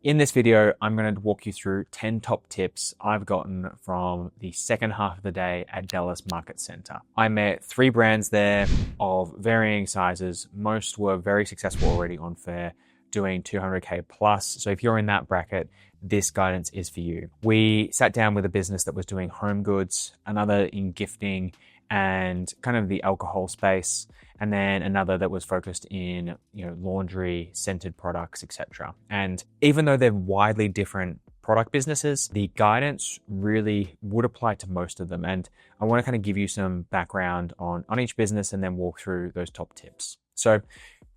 In this video, I'm going to walk you through 10 top tips I've gotten from the second half of the day at Dallas Market Center. I met 3 brands there of varying sizes. Most were very successful already on Faire, doing 200K plus. So if you're in that bracket, this guidance is for you. We sat down with a business that was doing home goods, another in gifting and kind of the alcohol space, and then another that was focused in, laundry, scented products, etc. And even though they're widely different product businesses, the guidance really would apply to most of them. And I want to kind of give you some background on each business and then walk through those top tips. So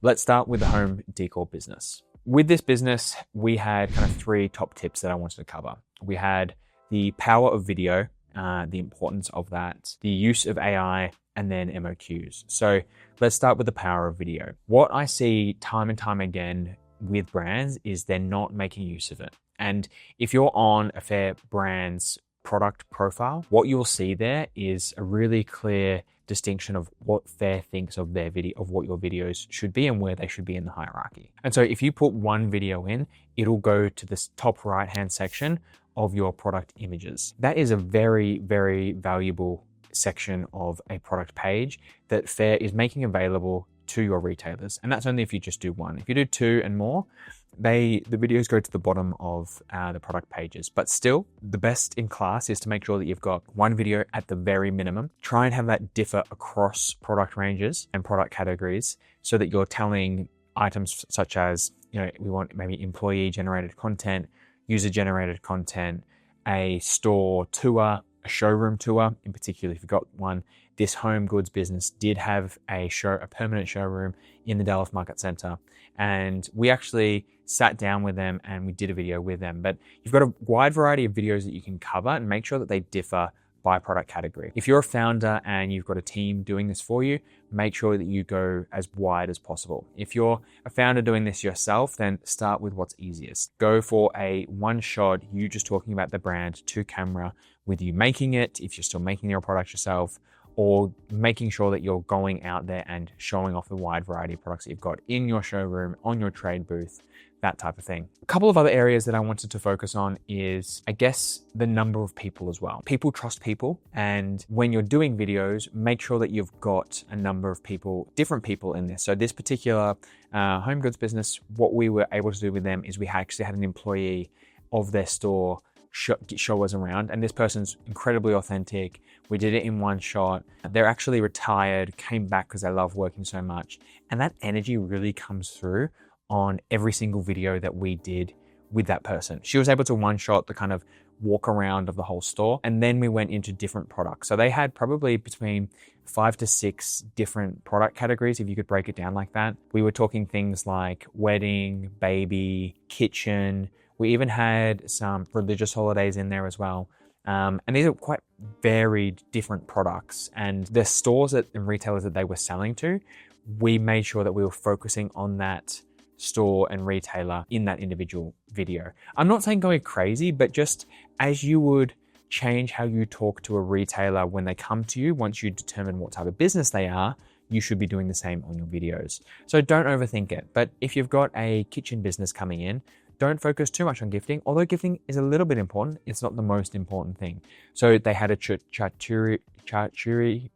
let's start with the home decor business. With this business, we had kind of 3 top tips that I wanted to cover. We had the power of video, the importance of that, the use of AI, and then MOQs. So let's start with the power of video. What I see time and time again with brands is they're not making use of it. And if you're on a Faire brand's product profile, what you'll see there is a really clear distinction of what Faire thinks of their video, of what your videos should be and where they should be in the hierarchy. And so if you put one video in, it'll go to this top right-hand section of your product images. That is a very, very valuable section of a product page that Faire is making available to your retailers. And that's only if you just do one. If you do 2 and more, the videos go to the bottom of the product pages. But still, the best in class is to make sure that you've got one video at the very minimum. Try and have that differ across product ranges and product categories so that you're telling items such as, we want maybe employee generated content, user generated content, a store tour, a showroom tour. In particular, if you've got one, this home goods business did have a permanent showroom in the Dallas Market Center. And we actually sat down with them and we did a video with them. But you've got a wide variety of videos that you can cover and make sure that they differ by product category. If you're a founder and you've got a team doing this for you, make sure that you go as wide as possible. If you're a founder doing this yourself, then start with what's easiest. Go for a one shot, you just talking about the brand to camera with you making it, if you're still making your product yourself, or making sure that you're going out there and showing off the wide variety of products that you've got in your showroom, on your trade booth, that type of thing. A couple of other areas that I wanted to focus on is, I guess, the number of people as well. People trust people. And when you're doing videos, make sure that you've got a number of people, different people in this. So this particular home goods business, what we were able to do with them is we actually had an employee of their store show us around, and this person's incredibly authentic. We did it in one shot. They're actually retired, came back because they love working so much. And that energy really comes through on every single video that we did with that person. She was able to one shot the kind of walk around of the whole store. And then we went into different products. So they had probably between 5 to 6 different product categories, if you could break it down like that. We were talking things like wedding, baby, kitchen. We even had some religious holidays in there as well. And these are quite varied different products. And the stores and retailers that they were selling to, we made sure that we were focusing on that store and retailer in that individual video. I'm not saying going crazy, but just as you would change how you talk to a retailer when they come to you, once you determine what type of business they are, you should be doing the same on your videos. So don't overthink it. But if you've got a kitchen business coming in, don't focus too much on gifting. Although gifting is a little bit important, it's not the most important thing. So they had a charcuterie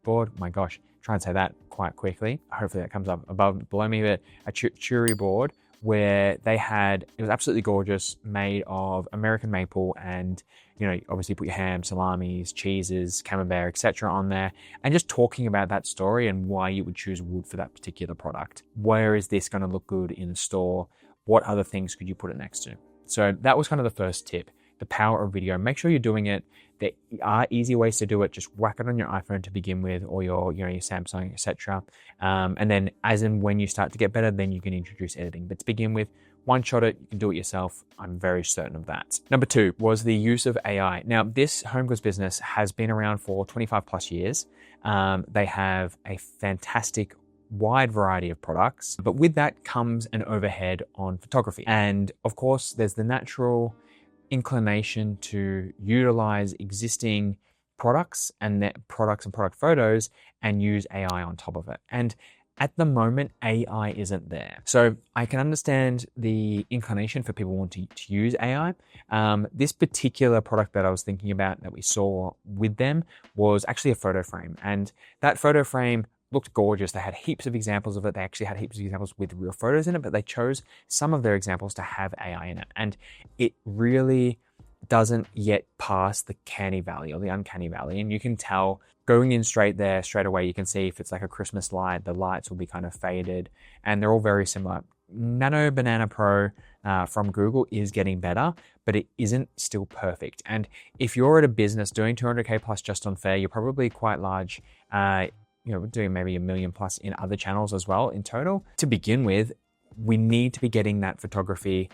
board. My gosh, try and say that quite quickly. Hopefully that comes up below me, but a charcuterie board where they had, it was absolutely gorgeous, made of American maple and, obviously put your ham, salamis, cheeses, camembert, etc. on there, and just talking about that story and why you would choose wood for that particular product. Where is this going to look good in a store? What other things could you put it next to? So that was kind of the first tip, the power of video. Make sure you're doing it. There are easy ways to do it. Just whack it on your iPhone to begin with, or your Samsung, etc. And then as and when you start to get better, then you can introduce editing. But to begin with, one shot it, you can do it yourself. I'm very certain of that. Number 2 was the use of AI. Now, this home goods business has been around for 25 plus years. They have a fantastic wide variety of products, but with that comes an overhead on photography. And of course, there's the natural inclination to utilize existing products and product photos and use AI on top of it. And At the moment, AI isn't there. So I can understand the inclination for people wanting to use AI. This particular product that I was thinking about that we saw with them was actually a photo frame. And that photo frame looked gorgeous. They had heaps of examples of it. They actually had heaps of examples with real photos in it, but they chose some of their examples to have AI in it. And it really doesn't yet pass the canny valley or the uncanny valley. And you can tell going in straight away, you can see if it's like a Christmas light, the lights will be kind of faded, and they're all very similar. Nano Banana Pro from Google is getting better, but it isn't still perfect. And if you're at a business doing 200K plus just on Faire, you're probably quite large, doing maybe $1 million plus in other channels as well in total. To begin with, we need to be getting that photography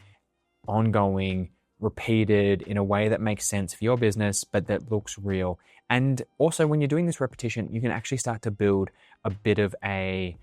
ongoing, repeated in a way that makes sense for your business, but that looks real. And also when you're doing this repetition, you can actually start to build a bit of a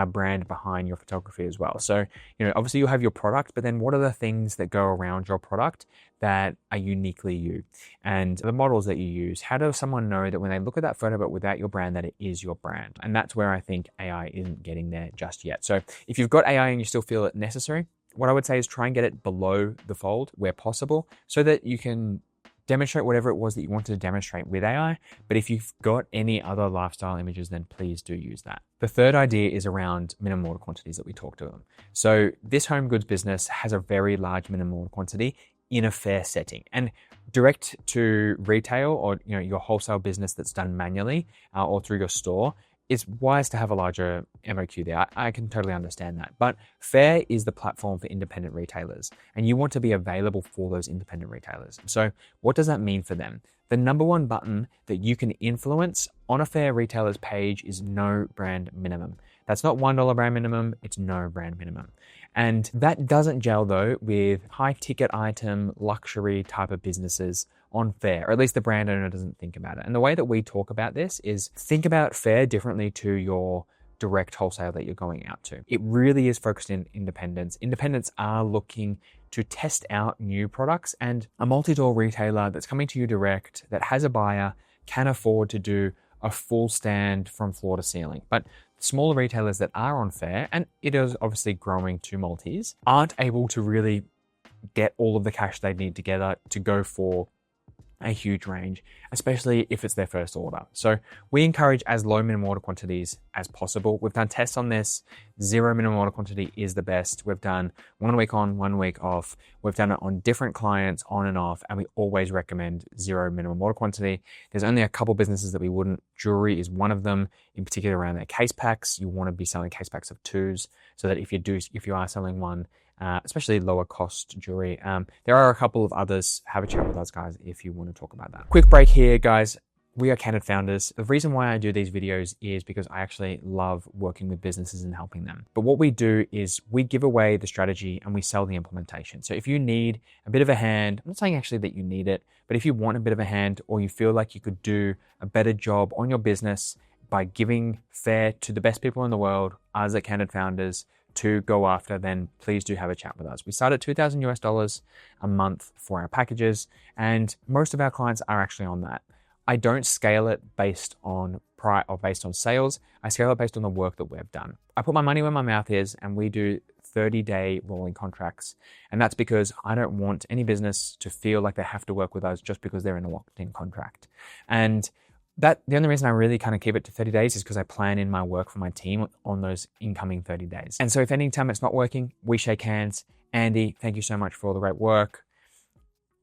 brand behind your photography as well. So, obviously you'll have your product, but then what are the things that go around your product that are uniquely you? And the models that you use, how does someone know that when they look at that photo, but without your brand, that it is your brand? And that's where I think AI isn't getting there just yet. So if you've got AI and you still feel it necessary, what I would say is try and get it below the fold where possible so that you can demonstrate whatever it was that you wanted to demonstrate with AI. But if you've got any other lifestyle images, then please do use that. The third idea is around minimum order quantities that we talked about. So this home goods business has a very large minimum order quantity in a Faire setting, and direct to retail or your wholesale business that's done manually or through your store, it's wise to have a larger MOQ there. I can totally understand that. But Faire is the platform for independent retailers, and you want to be available for those independent retailers. So what does that mean for them? The number one button that you can influence on a Faire retailer's page is no brand minimum. That's not $1 brand minimum, it's no brand minimum. And that doesn't gel though with high ticket item, luxury type of businesses on Faire, or at least the brand owner doesn't think about it. And the way that we talk about this is think about Faire differently to your direct wholesale that you're going out to. It really is focused in independents. Independents are looking to test out new products, and a multi-door retailer that's coming to you direct, that has a buyer, can afford to do a full stand from floor to ceiling. But smaller retailers that are on Faire, and it is obviously growing to multis, aren't able to really get all of the cash they need together to go for a huge range, especially if it's their first order. So we encourage as low minimum order quantities as possible. We've done tests on this. 0 minimum order quantity is the best. We've done 1 week on, 1 week off. We've done it on different clients on and off, and we always recommend 0 minimum order quantity. There's only a couple businesses that we wouldn't. Jewelry is one of them, in particular around their case packs. You want to be selling case packs of 2s so that if you are selling one, especially lower cost jewelry. There are a couple of others. Have a chat with us, guys, if you want to talk about that. Quick break here, guys. We are Candid founders. The reason why I do these videos is because I actually love working with businesses and helping them. But what we do is we give away the strategy and we sell the implementation. So if you need a bit of a hand, I'm not saying actually that you need it, but if you want a bit of a hand or you feel like you could do a better job on your business by giving Faire to the best people in the world, us at Candid founders, to go after, then please do have a chat with us. We start at $2,000 a month for our packages, and most of our clients are actually on that. I don't scale it based on price or based on sales. I scale it based on the work that we've done. I put my money where my mouth is, and we do 30-day rolling contracts. And that's because I don't want any business to feel like they have to work with us just because they're in a locked-in contract. And the only reason I really kind of keep it to 30 days is because I plan in my work for my team on those incoming 30 days. And so if any time it's not working, we shake hands. Andy, thank you so much for all the great work.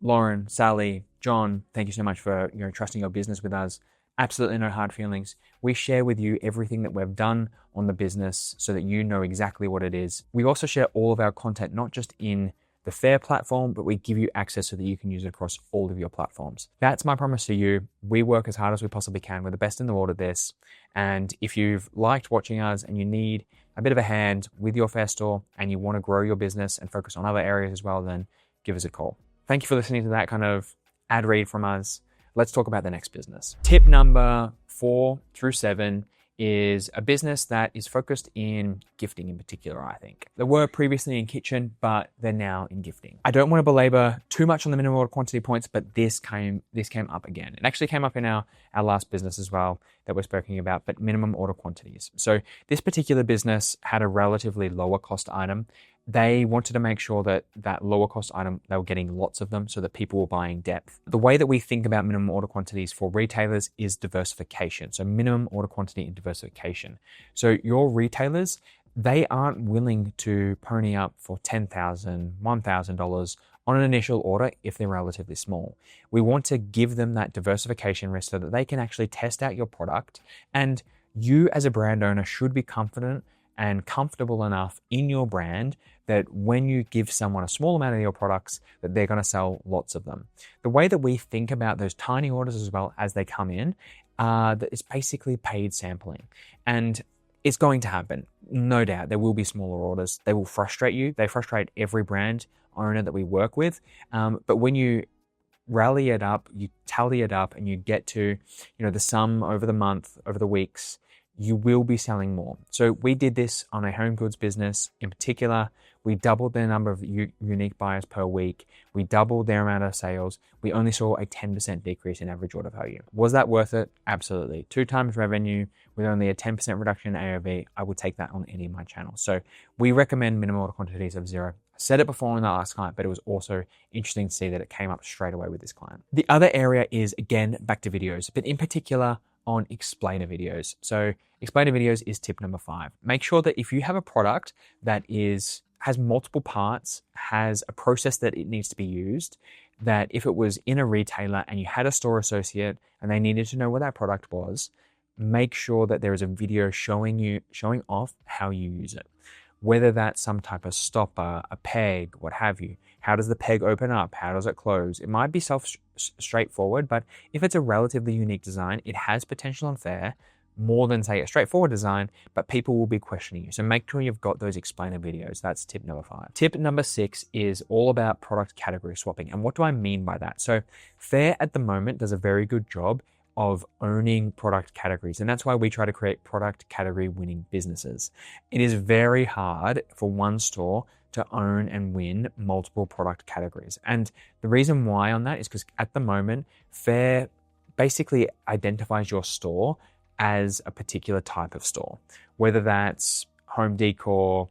Lauren, Sally, John, thank you so much for trusting your business with us. Absolutely no hard feelings. We share with you everything that we've done on the business so that you know exactly what it is. We also share all of our content, not just in the Faire platform, but we give you access so that you can use it across all of your platforms. That's my promise to you. We work as hard as we possibly can. We're the best in the world at this. And if you've liked watching us and you need a bit of a hand with your Faire store and you want to grow your business and focus on other areas as well, then give us a call. Thank you for listening to that kind of ad read from us. Let's talk about the next business. Tip number 4 through 7 is a business that is focused in gifting in particular, I think. They were previously in kitchen, but they're now in gifting. I don't want to belabor too much on the minimum order quantity points, but this came up again. It actually came up in our last business as well that we're speaking about, but minimum order quantities. So this particular business had a relatively lower cost item. They wanted to make sure that that lower cost item, they were getting lots of them so that people were buying depth. The way that we think about minimum order quantities for retailers is diversification. So minimum order quantity and diversification. So your retailers, they aren't willing to pony up for $10,000, $1,000 on an initial order if they're relatively small. We want to give them that diversification risk so that they can actually test out your product. And you as a brand owner should be confident and comfortable enough in your brand that when you give someone a small amount of your products, that they're going to sell lots of them. The way that we think about those tiny orders as well as they come in, that it's basically paid sampling. And it's going to happen, no doubt. There will be smaller orders. They will frustrate you. They frustrate every brand owner that we work with. But when you rally it up, you tally it up, and you get to, the sum over the month, over the weeks, you will be selling more. So we did this on a home goods business in particular. We doubled the number of unique buyers per week. We doubled their amount of sales. We only saw a 10% decrease in average order value. Was that worth it? Absolutely. 2 times revenue with only a 10% reduction in AOV. I would take that on any of my channels. So we recommend minimum order quantities of 0. I said it before in the last client, but it was also interesting to see that it came up straight away with this client. The other area is, again, back to videos, but in particular on explainer videos. So explainer videos is tip number 5. Make sure that if you have a product that has multiple parts, has a process that it needs to be used, that if it was in a retailer and you had a store associate and they needed to know what that product was, make sure that there is a video showing off how you use it. Whether that's some type of stopper, a peg, what have you. How does the peg open up? How does it close? It might be straightforward, but if it's a relatively unique design, it has potential on Faire, more than, say, a straightforward design, but people will be questioning you. So make sure you've got those explainer videos. That's tip number 5. Tip number 6 is all about product category swapping. And what do I mean by that? So Faire at the moment does a very good job of owning product categories. And that's why we try to create product category winning businesses. It is very hard for one store to own and win multiple product categories. And the reason why on that is because at the moment, Faire basically identifies your store as a particular type of store, whether that's home decor,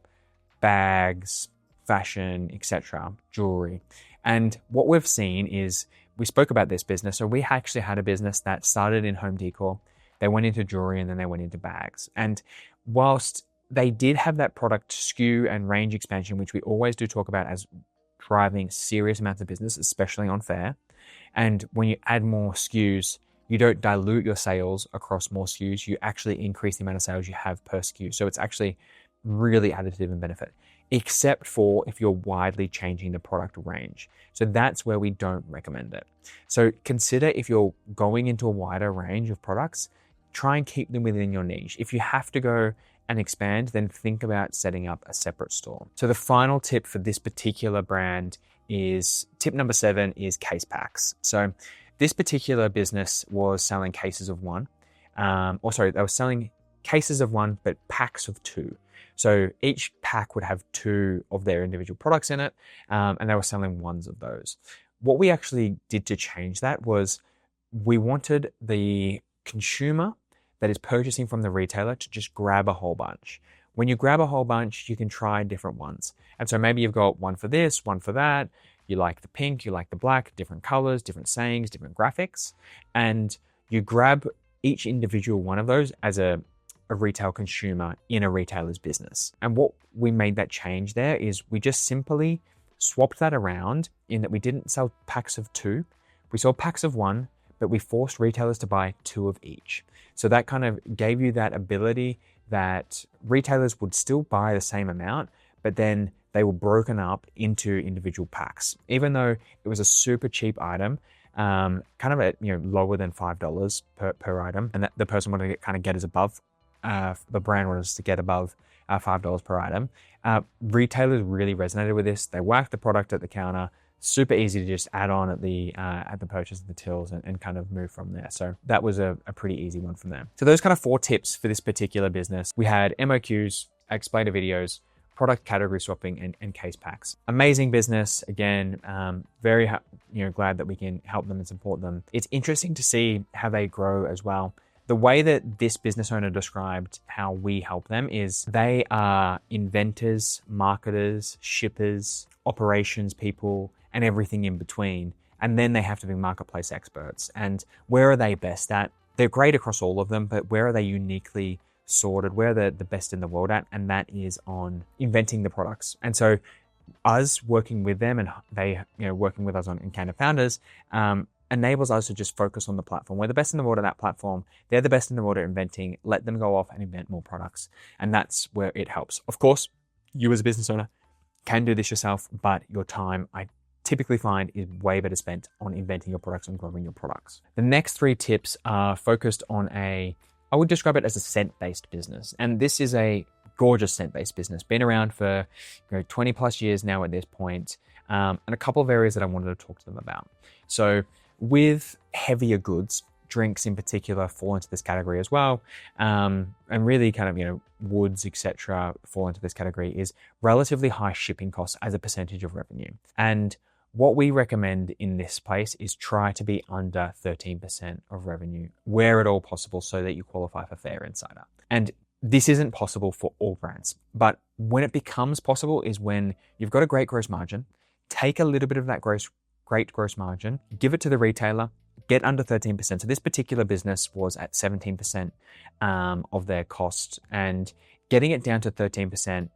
bags, fashion, etc., jewelry. And what we've seen is, we spoke about this business. So we actually had a business that started in home decor. They went into jewelry and then they went into bags. And whilst they did have that product SKU and range expansion, which we always do talk about as driving serious amounts of business, especially on Faire. And when you add more SKUs, you don't dilute your sales across more SKUs. You actually increase the amount of sales you have per SKU. So it's actually really additive and benefit, except for if you're widely changing the product range. So that's where we don't recommend it. So consider, if you're going into a wider range of products, try and keep them within your niche. If you have to go and expand, then think about setting up a separate store. So the final tip for this particular brand is tip number 7 is case packs. So this particular business was selling cases of one. They were selling cases of one, but packs of 2. So each pack would have 2 of their individual products in it, and they were selling ones of those. What we actually did to change that was we wanted the consumer that is purchasing from the retailer to just grab a whole bunch. When you grab a whole bunch, you can try different ones. And so maybe you've got one for this, one for that. You like the pink, you like the black, different colors, different sayings, different graphics. And you grab each individual one of those as a retail consumer in a retailer's business. And what we made that change there is we just simply swapped that around, in that we didn't sell packs of 2. We sold packs of 1, but we forced retailers to buy 2 of each. So that kind of gave you that ability that retailers would still buy the same amount, but then they were broken up into individual packs. Even though it was a super cheap item, kind of at lower than $5 per item, and that the person wanted to get us above, the brand wanted us to get above $5 per item. Retailers really resonated with this. They whacked the product at the counter, super easy to just add on at the purchase of the tills and kind of move from there. So that was a pretty easy one from there. So those kind of 4 tips for this particular business. We had MOQs, explainer videos, product category swapping, and case packs. Amazing business. Again, very glad that we can help them and support them. It's interesting to see how they grow as well. The way that this business owner described how we help them is they are inventors, marketers, shippers, operations people, and everything in between. And then they have to be marketplace experts. And where are they best at? They're great across all of them, but where are they uniquely sorted? Where are the best in the world at? And that is on inventing the products. And so us working with them and they working with us on Candid Founders enables us to just focus on the platform. We're the best in the world at that platform. They're the best in the world at inventing. Let them go off and invent more products. And that's where it helps. Of course, you as a business owner can do this yourself, but your time, I typically find, is way better spent on inventing your products and growing your products. The next 3 tips are focused on I would describe it as a scent-based business. And this is a gorgeous scent-based business. Been around for 20 plus years now at this point. And a couple of areas that I wanted to talk to them about. So with heavier goods, drinks in particular fall into this category as well. And really kind of, woods, etc. fall into this category, is relatively high shipping costs as a percentage of revenue. And what we recommend in this place is try to be under 13% of revenue where at all possible so that you qualify for Faire Insider. And this isn't possible for all brands, but when it becomes possible is when you've got a great gross margin, take a little bit of that great gross margin, give it to the retailer, get under 13%. So this particular business was at 17% of their cost, and getting it down to 13%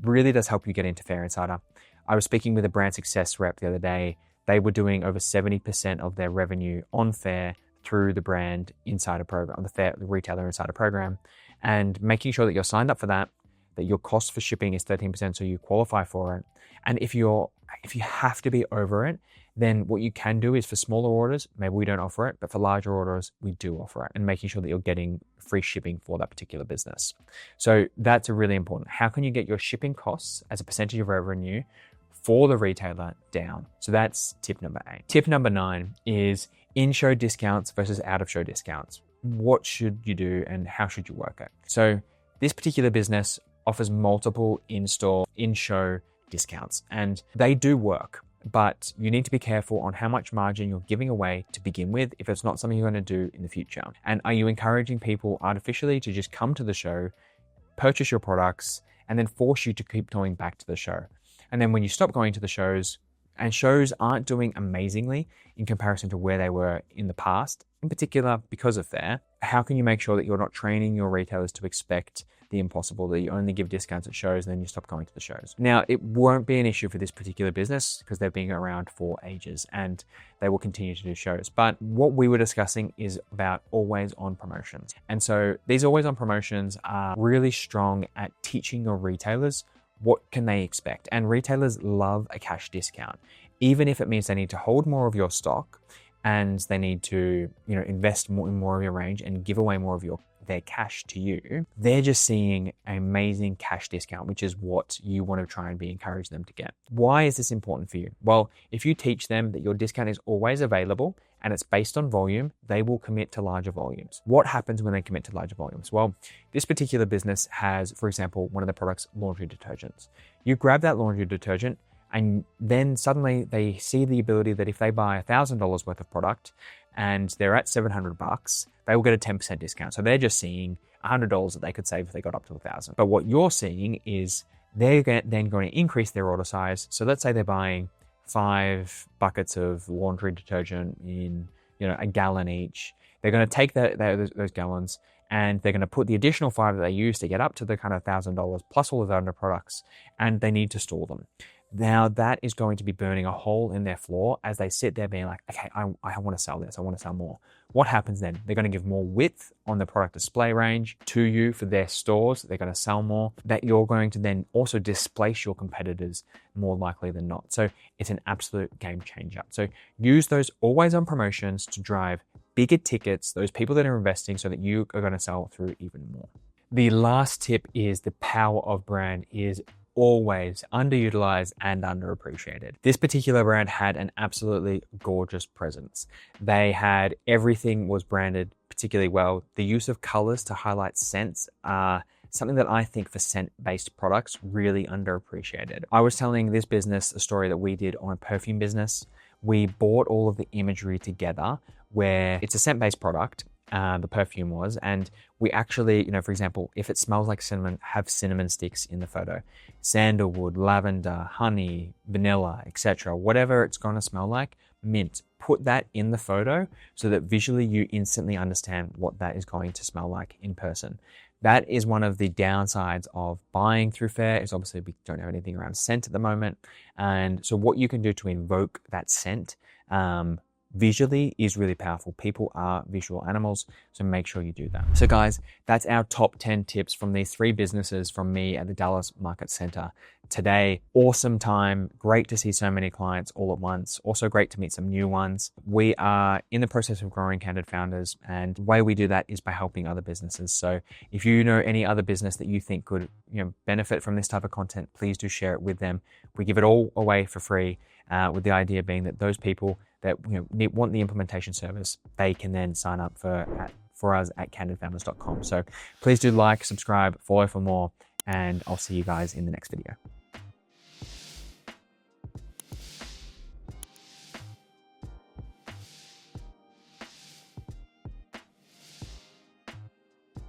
really does help you get into Faire Insider. I was speaking with a brand success rep the other day. They were doing over 70% of their revenue on Faire through the brand insider program, the retailer insider program, and making sure that you're signed up for that your cost for shipping is 13%, so you qualify for it. And if you have to be over it, then what you can do is for smaller orders, maybe we don't offer it, but for larger orders, we do offer it, and making sure that you're getting free shipping for that particular business. So that's really important. How can you get your shipping costs as a percentage of revenue for the retailer down? So that's tip number 8. Tip number 9 is in-show discounts versus out-of-show discounts. What should you do and how should you work it? So this particular business offers multiple in-store, in-show discounts, and they do work, but you need to be careful on how much margin you're giving away to begin with if it's not something you're going to do in the future. And are you encouraging people artificially to just come to the show, purchase your products, and then force you to keep going back to the show? And then when you stop going to the shows, and shows aren't doing amazingly in comparison to where they were in the past, in particular because of Faire, how can you make sure that you're not training your retailers to expect the impossible, that you only give discounts at shows and then you stop going to the shows? Now, it won't be an issue for this particular business because they've been around for ages and they will continue to do shows. But what we were discussing is about always on promotions. And so these always on promotions are really strong at teaching your retailers what can they expect. And retailers love a cash discount, even if it means they need to hold more of your stock and they need to, invest more in more of your range and give away more of their cash to you. They're just seeing an amazing cash discount, which is what you want to try and encourage them to get. Why is this important for you? Well, if you teach them that your discount is always available and it's based on volume, they will commit to larger volumes. What happens when they commit to larger volumes? Well, this particular business has, for example, one of the products, laundry detergents. You grab that laundry detergent and then suddenly they see the ability that if they buy $1,000 worth of product and they're at $700, they will get a 10% discount. So they're just seeing $100 that they could save if they got up to $1,000. But what you're seeing is they're then going to increase their order size. So let's say they're buying 5 buckets of laundry detergent in, a gallon each. They're going to take those gallons and they're going to put the additional 5 that they use to get up to the kind of $1,000 plus all of the other products, and they need to store them. Now that is going to be burning a hole in their floor as they sit there being like, okay, I want to sell this. I want to sell more. What happens then? They're going to give more width on the product display range to you for their stores. They're going to sell more. That you're going to then also displace your competitors more likely than not. So it's an absolute game changer. So use those always on promotions to drive bigger tickets, those people that are investing, so that you are going to sell through even more. The last tip is the power of brand is always underutilized and underappreciated. This particular brand had an absolutely gorgeous presence. They had everything was branded particularly well. The use of colors to highlight scents are something that I think for scent-based products really underappreciated. I was telling this business a story that we did on a perfume business. We bought all of the imagery together where it's a scent-based product, the perfume was, and we actually, for example, if it smells like cinnamon, have cinnamon sticks in the photo. Sandalwood, lavender, honey, vanilla, etc. Whatever it's going to smell like, mint. Put that in the photo so that visually you instantly understand what that is going to smell like in person. That is one of the downsides of buying through Faire, is obviously we don't have anything around scent at the moment. And so what you can do to invoke that scent visually is really powerful. People are visual animals, so make sure you do that. So guys, that's our top 10 tips from these 3 businesses from me at the Dallas Market Center today. Awesome time. Great to see so many clients all at once. Also great to meet some new ones. We are in the process of growing Candid Founders, and the way we do that is by helping other businesses. So if you know any other business that you think could benefit from this type of content, please do share it with them. We give it all away for free, with the idea being that those people that want the implementation service, they can then sign up for us at candidfounders.com. So please do like, subscribe, follow for more, and I'll see you guys in the next video.